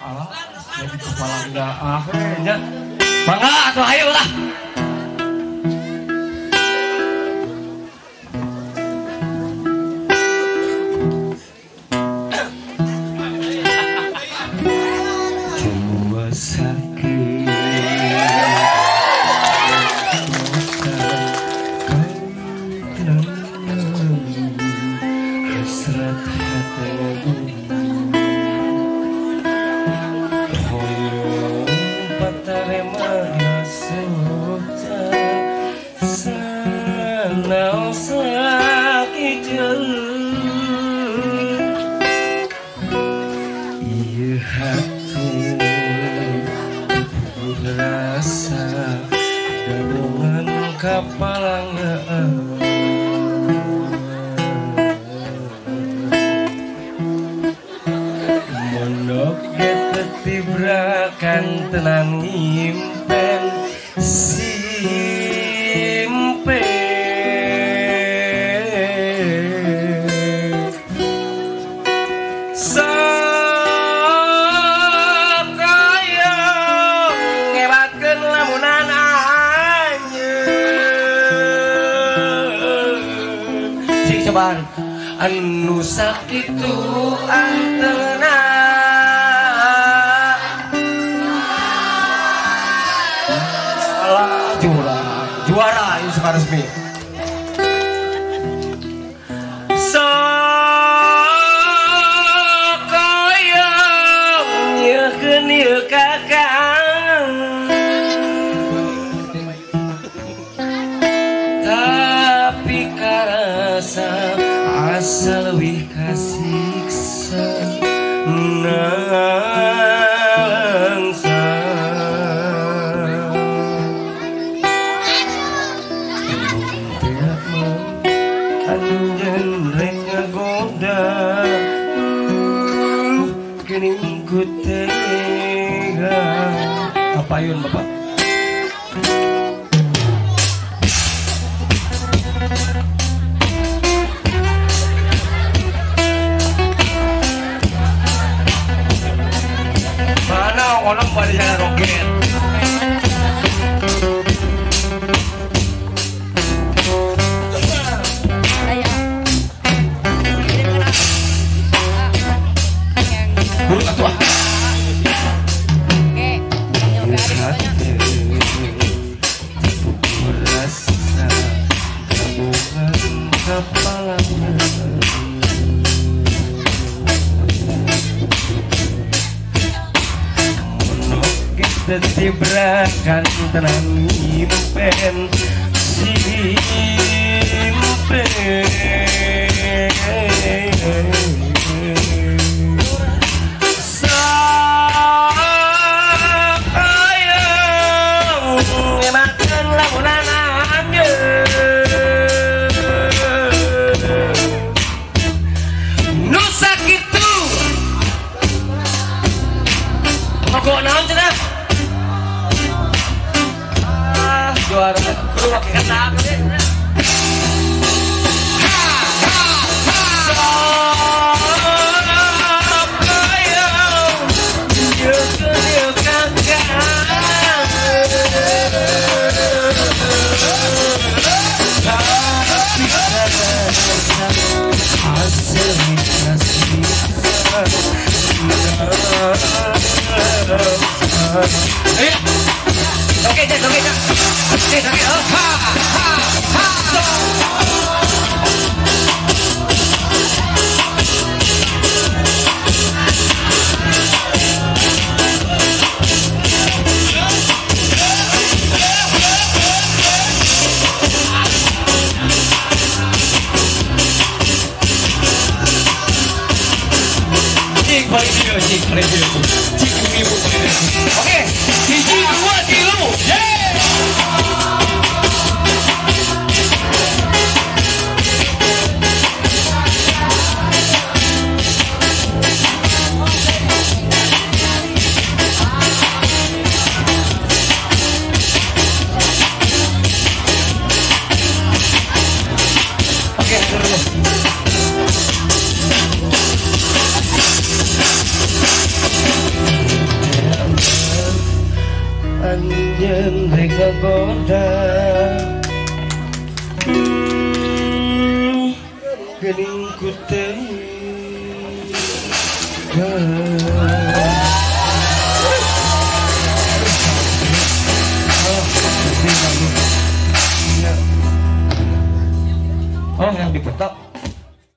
Alah, jadi kepala enggak akhirnya. Mangga atuh ayo lah. Tenang nyimpen simpen sakaya ngebatkeun lamunan anjeun cing cobaan anu sakitu antena juara ini suka resmi sokoyong nyekeun ieu kakang tapi karasa asa leuwih kasiksa Apayun Bapak mana orang pada jalan roket buruk atuh Ditibrakan tenang nyimpen simpen sakayang ngebatkeun lamunan anjeun nu sakitu pokok naon cenah juara perlu pakai kata apa sih? Oke, Cak. Oke, ha. Oke, 1, 2, 3, tergoda gening ku Oh, yang diputar.